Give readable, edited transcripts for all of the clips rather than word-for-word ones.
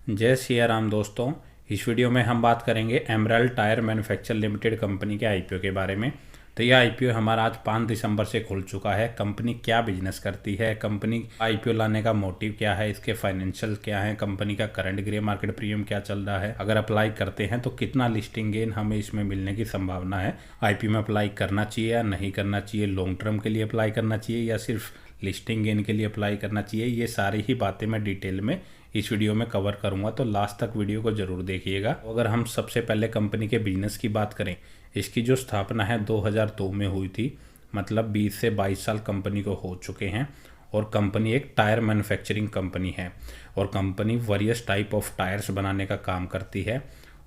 जय सिया राम दोस्तों। इस वीडियो में हम बात करेंगे emerald tyre manufacture limited company के आईपीओ के बारे में। तो यह आईपीओ हमारा आज 5 दिसंबर से खुल चुका है। कंपनी क्या बिजनेस करती है, कंपनी आईपीओ लाने का मोटिव क्या है, इसके फाइनेंशियल क्या है, कंपनी का करंट ग्रे मार्केट प्रीमियम क्या चल रहा है, अगर अप्लाई करते हैं तो कितना लिस्टिंग गेन हमें इसमें मिलने की संभावना है, आईपीओ में अप्लाई करना चाहिए या नहीं करना चाहिए, लॉन्ग टर्म के लिए अप्लाई करना चाहिए या सिर्फ लिस्टिंग गेन के लिए अप्लाई करना चाहिए, ये सारी ही बातें मैं डिटेल में इस वीडियो में कवर करूंगा। तो लास्ट तक वीडियो को जरूर देखिएगा। अगर हम सबसे पहले कंपनी के बिजनेस की बात करें, इसकी जो स्थापना है 2002 में हुई थी, मतलब 20 से 22 साल कंपनी को हो चुके हैं। और कंपनी एक टायर मैन्युफैक्चरिंग कंपनी है और company various type of tyres बनाने का काम करती है।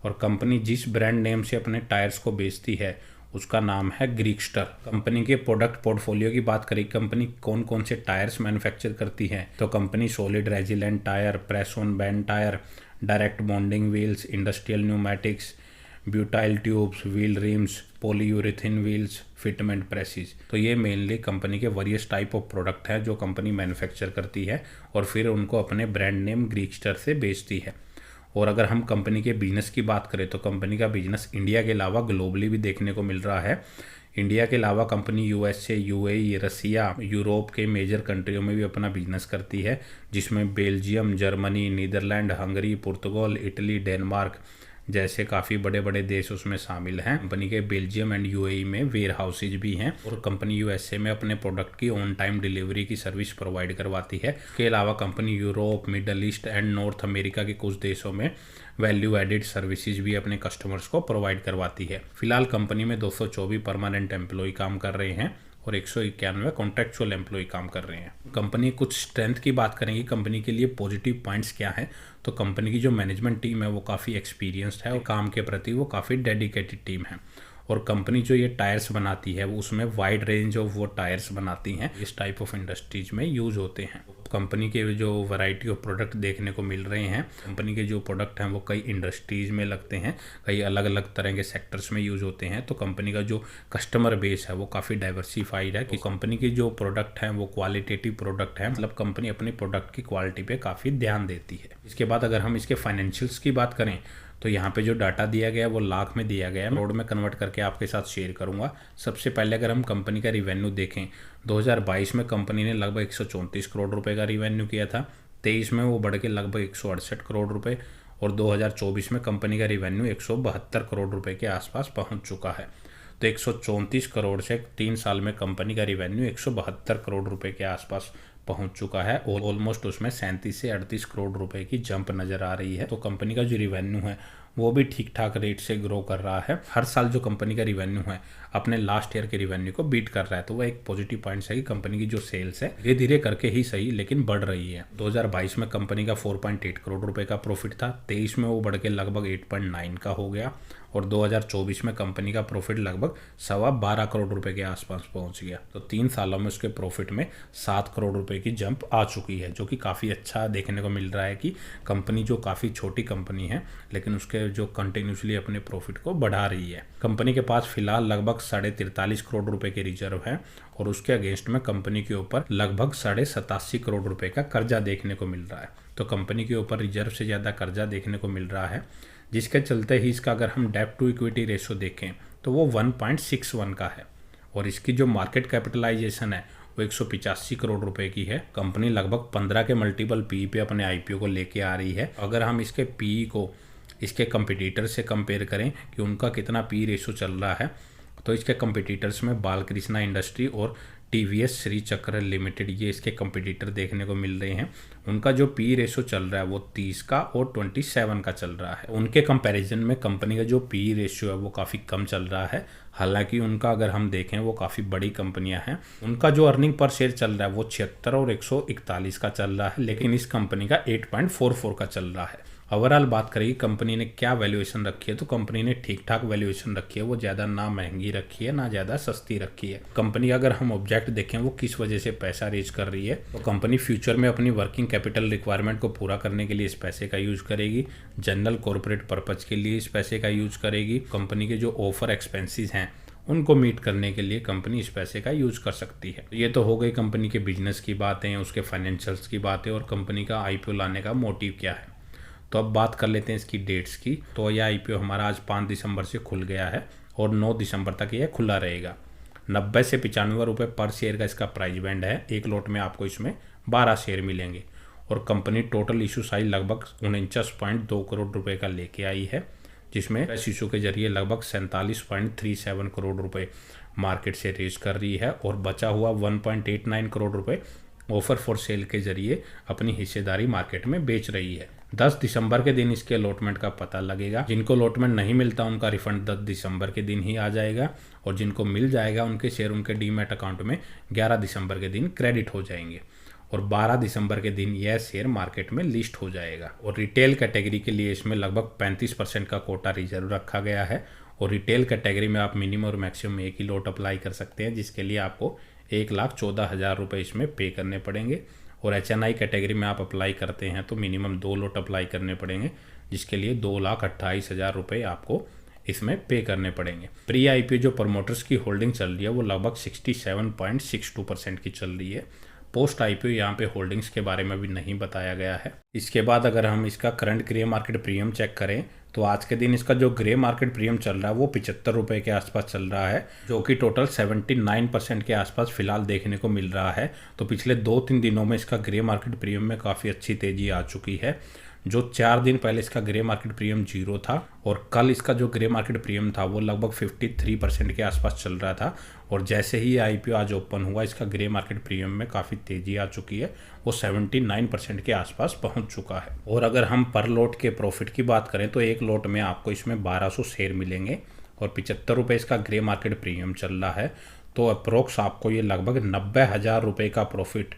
और कंपनी जिस ब्रांड नेम से अपने टायर्स को बेचती है उसका नाम है ग्रीक्स्टर। कंपनी के प्रोडक्ट पोर्टफोलियो की बात करें, कंपनी कौन कौन से टायर्स मैन्युफैक्चर करती है, तो company solid resilient tyre, press on band tyre, direct bonding wheels, industrial pneumatics, butyl tubes, wheel rims, polyurethane wheels, fitment presses. तो ये मेनली कंपनी के वेरियस टाइप ऑफ प्रोडक्ट है जो कंपनी मैन्युफैक्चर करती है और फिर उनको अपने ब्रांड नेम ग्रीक्स्टर से बेचती है। और अगर हम कंपनी के बिजनेस की बात करें तो कंपनी का बिजनेस इंडिया के अलावा ग्लोबली भी देखने को मिल रहा है। इंडिया के अलावा कंपनी यूएसए, यूएई, रसिया, यूरोप के मेजर कंट्रियों में भी अपना बिजनेस करती है, जिसमें बेल्जियम, जर्मनी, नीदरलैंड, हंगरी, पुर्तगाल, इटली, डेनमार्क जैसे काफ़ी बड़े बड़े देश उसमें शामिल हैं। कंपनी के बेल्जियम एंड यूएई में वेयर हाउसेज भी हैं और कंपनी यूएसए में अपने प्रोडक्ट की ऑन टाइम डिलीवरी की सर्विस प्रोवाइड करवाती है। इसके अलावा company Europe, middle east and north America के कुछ देशों में वैल्यू एडिड सर्विसेज भी अपने कस्टमर्स को प्रोवाइड करवाती है। फिलहाल कंपनी में 224 परमानेंट एम्प्लॉय काम कर रहे हैं और 191 कॉन्ट्रेक्चुअल एम्प्लॉय काम कर रहे हैं। कंपनी कुछ स्ट्रेंथ की बात करेंगे, कंपनी के लिए पॉजिटिव पॉइंट्स क्या है, तो कंपनी की जो मैनेजमेंट टीम है वो काफ़ी एक्सपीरियंस्ड है और काम के प्रति वो काफ़ी डेडिकेटेड टीम है। और कंपनी जो ये टायर्स बनाती है वो उसमें वाइड रेंज ऑफ वो टायर्स बनाती हैं, इस टाइप ऑफ इंडस्ट्रीज में यूज होते हैं। कंपनी के जो वैरायटी ऑफ प्रोडक्ट देखने को मिल रहे हैं, कंपनी के जो प्रोडक्ट हैं वो कई इंडस्ट्रीज में लगते हैं, कई अलग अलग तरह के सेक्टर्स में यूज होते हैं। तो कंपनी का जो कस्टमर बेस है वो काफ़ी डाइवर्सिफाइड है कि कंपनी के जो प्रोडक्ट हैं वो क्वालिटेटिव प्रोडक्ट है, मतलब कंपनी अपनी प्रोडक्ट की क्वालिटी पे काफ़ी ध्यान देती है। इसके बाद अगर हम इसके फाइनेंशियल्स की बात करें तो यहाँ पे जो डाटा दिया गया है वो लाख में दिया गया है, करोड़ में कन्वर्ट करके आपके साथ शेयर करूँगा। सबसे पहले अगर हम कंपनी का रिवेन्यू देखें, 2022 में कंपनी ने लगभग 134 करोड़ रुपए का रिवेन्यू किया था, 23 में वो बढ़ के लगभग 168 करोड़ रुपए और 2024 में कंपनी का रिवेन्यू 172 करोड़ रुपए के आसपास पहुँच चुका है। तो 134 करोड़ से 3 साल में कंपनी का रिवेन्यू 172 करोड़ रुपए के आसपास पहुंच चुका है और ऑलमोस्ट उसमें 37 से 38 करोड़ रुपए की जंप नजर आ रही है। तो कंपनी का जो रिवेन्यू है वो भी ठीक ठाक रेट से ग्रो कर रहा है। हर साल जो कंपनी का रिवेन्यू है अपने लास्ट ईयर के रिवेन्यू को बीट कर रहा है, तो वह एक पॉजिटिव पॉइंट है कि कंपनी की जो सेल्स है धीरे धीरे करके ही सही लेकिन बढ़ रही है। 2022 में कंपनी का 4.8 करोड़ रुपए का प्रॉफिट था, 23 में वो बढ़ के लगभग 8.9 का हो गया और 2024 में कंपनी का प्रॉफिट लगभग 12.25 करोड़ रुपए के आसपास पहुंच गया। तो 3 सालों में उसके प्रॉफिट में 7 करोड़ रुपए की जंप आ चुकी है, जो कि काफ़ी अच्छा देखने को मिल रहा है कि कंपनी जो काफ़ी छोटी कंपनी है लेकिन उसके जो कंटिन्यूसली अपने प्रॉफिट को बढ़ा रही है। कंपनी के पास फिलहाल लगभग 43.5 करोड़ रुपए के रिजर्व है और उसके अगेंस्ट में कंपनी के ऊपर लगभग 87.5 करोड़ रुपए का कर्जा देखने को मिल रहा है। तो कंपनी के ऊपर रिजर्व से ज़्यादा कर्जा देखने को मिल रहा है, जिसके चलते ही इसका अगर हम डेब्ट टू इक्विटी रेशो देखें तो वो 1.61 का है और इसकी जो मार्केट कैपिटलाइजेशन है वो 185 करोड़ रुपए की है। कंपनी लगभग 15 के मल्टीपल पी पे अपने आईपीओ को लेके आ रही है। अगर हम इसके पी को इसके कंपटीटर से कंपेयर करें कि उनका कितना पी रेशो चल रहा है, तो इसके कंपटीटर्स में बालकृष्णा इंडस्ट्री और टीवीएस श्री चक्र लिमिटेड ये इसके कंपटीटर देखने को मिल रहे हैं। उनका जो पी रेशो चल रहा है वो 30 का और 27 का चल रहा है। उनके कंपैरिजन में कंपनी का जो पी रेशो है वो काफ़ी कम चल रहा है, हालांकि उनका अगर हम देखें वो काफ़ी बड़ी कंपनियां हैं। उनका जो अर्निंग पर शेयर चल रहा है वो 76 और 141 का चल रहा है, लेकिन इस कंपनी का 8.44 का चल रहा है। ओवरऑल बात करें कंपनी ने क्या वैल्यूएशन रखी है, तो कंपनी ने ठीक ठाक वैल्यूएशन रखी है, वो ज़्यादा ना महंगी रखी है ना ज़्यादा सस्ती रखी है। कंपनी अगर हम ऑब्जेक्ट देखें वो किस वजह से पैसा रेज कर रही है, तो कंपनी फ्यूचर में अपनी वर्किंग कैपिटल रिक्वायरमेंट को पूरा करने के लिए इस पैसे का यूज करेगी, जनरल कॉर्पोरेट पर्पज के लिए इस पैसे का यूज करेगी, कंपनी के जो ऑफर एक्सपेंसेस हैं उनको मीट करने के लिए कंपनी इस पैसे का यूज कर सकती है। ये तो हो गई कंपनी के बिजनेस की बातें, उसके फाइनेंशियल्स की बातें और कंपनी का आईपीओ लाने का मोटिव क्या है। तो अब बात कर लेते हैं इसकी डेट्स की। तो यह आईपीओ हमारा आज 5 दिसंबर से खुल गया है और 9 दिसंबर तक यह खुला रहेगा। 90 से 95 रुपये पर शेयर का इसका प्राइस बैंड है। एक लॉट में आपको इसमें 12 शेयर मिलेंगे और कंपनी टोटल इशू साइज लगभग 49.2 करोड़ रुपए का लेके आई है, जिसमें इस इशू के जरिए लगभग 47.37 करोड़ रुपए मार्केट से रेज कर रही है और बचा हुआ 1.89 करोड़ रुपए ऑफर फॉर सेल के जरिए अपनी हिस्सेदारी मार्केट में बेच रही है। 10 दिसंबर के दिन इसके अलॉटमेंट का पता लगेगा। जिनको अलॉटमेंट नहीं मिलता उनका रिफंड 10 दिसंबर के दिन ही आ जाएगा और जिनको मिल जाएगा उनके शेयर उनके डीमैट अकाउंट में 11 दिसंबर के दिन क्रेडिट हो जाएंगे और 12 दिसंबर के दिन यह शेयर मार्केट में लिस्ट हो जाएगा। और रिटेल कैटेगरी के लिए इसमें लगभग 35% का कोटा रिजर्व रखा गया है और रिटेल कैटेगरी में आप मिनिमम और मैक्सिमम एक ही लॉट अप्लाई कर सकते हैं, जिसके लिए आपको 1,14,000 रुपये इसमें पे करने पड़ेंगे। और HNI कैटेगरी में आप अप्लाई करते हैं तो मिनिमम 2 लॉट अप्लाई करने पड़ेंगे, जिसके लिए 2,28,000 रुपये आपको इसमें पे करने पड़ेंगे। प्री आईपीओ जो प्रमोटर्स की होल्डिंग चल रही है वो लगभग 67.62% की चल रही है। पोस्ट आईपीओ यहाँ पे होल्डिंग्स के बारे में भी नहीं बताया गया है। इसके बाद अगर हम इसका current grey market premium check करें तो आज के दिन इसका जो ग्रे मार्केट प्रीमियम चल रहा है वो 75 रुपये के आसपास चल रहा है, जो कि टोटल 79% के आसपास फिलहाल देखने को मिल रहा है। तो पिछले 2-3 दिनों में इसका ग्रे मार्केट प्रीमियम में काफ़ी अच्छी तेजी आ चुकी है। जो 4 दिन पहले इसका ग्रे मार्केट प्रीमियम 0 था और कल इसका जो ग्रे मार्केट प्रीमियम था वो लगभग 53% के आसपास चल रहा था और जैसे ही आईपीओ आज ओपन हुआ इसका ग्रे मार्केट प्रीमियम में काफ़ी तेजी आ चुकी है, वो 79% के आसपास पहुंच चुका है। और अगर हम पर लॉट के प्रॉफिट की बात करें तो एक लॉट में आपको इसमें 1200 शेयर मिलेंगे और 75 रुपये इसका ग्रे मार्केट प्रीमियम चल रहा है। तो अप्रोक्स आपको ये लगभग 90,000 रुपये का प्रॉफिट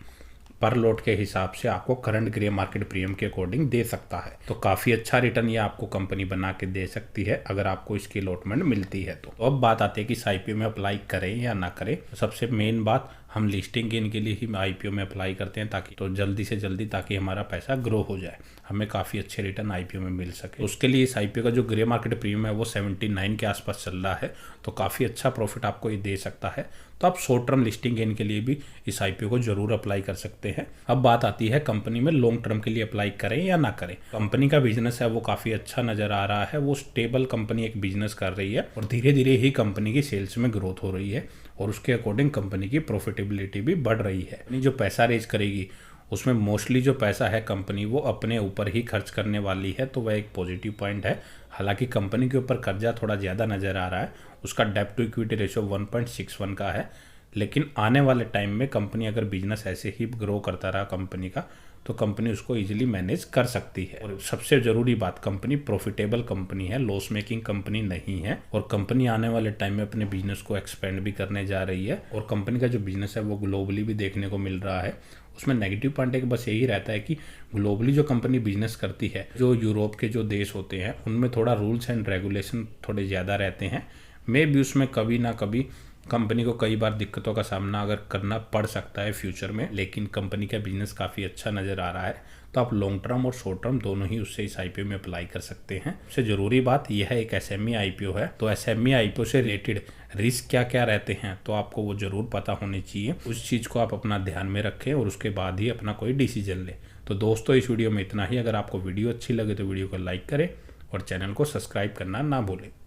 पर लॉट के हिसाब से आपको करंट ग्रे मार्केट प्रीमियम के अकॉर्डिंग दे सकता है। तो काफ़ी अच्छा रिटर्न ये आपको कंपनी बना के दे सकती है अगर आपको इसकी अलॉटमेंट मिलती है। तो अब बात आती है कि इस आईपीओ में अप्लाई करें या ना करें। तो सबसे मेन बात, हम लिस्टिंग गेन के लिए ही आईपीओ में अप्लाई करते हैं ताकि जल्दी से जल्दी ताकि हमारा पैसा ग्रो हो जाए, हमें काफ़ी अच्छे रिटर्न आईपीओ में मिल सके। उसके लिए इस आईपीओ का जो ग्रे मार्केट प्रीमियम है वो 79 के आसपास चल रहा है, तो काफ़ी अच्छा प्रॉफिट आपको ये दे सकता है। तो आप शॉर्ट टर्म लिस्टिंग गेन के लिए भी इस आईपीओ को जरूर अप्लाई कर सकते हैं। अब बात आती है कंपनी में लॉन्ग टर्म के लिए अप्लाई करें या ना करें। कंपनी का बिजनेस है वो काफ़ी अच्छा नज़र आ रहा है, वो स्टेबल कंपनी एक बिजनेस कर रही है और धीरे धीरे ही कंपनी की सेल्स में ग्रोथ हो रही है और उसके अकॉर्डिंग कंपनी की प्रॉफिटेबिलिटी भी बढ़ रही है। कंपनी जो पैसा रेज करेगी उसमें मोस्टली जो पैसा है कंपनी वो अपने ऊपर ही खर्च करने वाली है, तो वह एक पॉजिटिव पॉइंट है। हालांकि कंपनी के ऊपर कर्जा थोड़ा ज़्यादा नज़र आ रहा है, उसका डेब्ट टू इक्विटी रेशियो 1.61 का है, लेकिन आने वाले टाइम में कंपनी अगर बिजनेस ऐसे ही ग्रो करता रहा कंपनी का तो कंपनी उसको इजीली मैनेज कर सकती है। और सबसे ज़रूरी बात, कंपनी प्रॉफिटेबल कंपनी है, लॉस मेकिंग कंपनी नहीं है और कंपनी आने वाले टाइम में अपने बिजनेस को एक्सपेंड भी करने जा रही है और कंपनी का जो बिजनेस है वो ग्लोबली भी देखने को मिल रहा है। उसमें नेगेटिव पॉइंट एक बस यही रहता है कि ग्लोबली जो कंपनी बिजनेस करती है, जो यूरोप के जो देश होते हैं उनमें थोड़ा रूल्स एंड रेगुलेशन थोड़े ज़्यादा रहते हैं। मे भी उसमें कभी ना कभी कंपनी को कई बार दिक्कतों का सामना अगर करना पड़ सकता है फ्यूचर में, लेकिन कंपनी का बिजनेस काफ़ी अच्छा नज़र आ रहा है, तो आप लॉन्ग टर्म और शॉर्ट टर्म दोनों ही उससे इस आईपीओ में अप्लाई कर सकते हैं। सबसे ज़रूरी बात यह है एक एसएमई आईपीओ है, तो एसएमई आईपीओ से रिलेटेड रिस्क क्या क्या रहते हैं तो आपको वो ज़रूर पता होनी चाहिए। उस चीज़ को आप अपना ध्यान में रखें और उसके बाद ही अपना कोई डिसीजन लें। तो दोस्तों इस वीडियो में इतना ही। अगर आपको वीडियो अच्छी लगे तो वीडियो को लाइक करें और चैनल को सब्सक्राइब करना ना भूलें।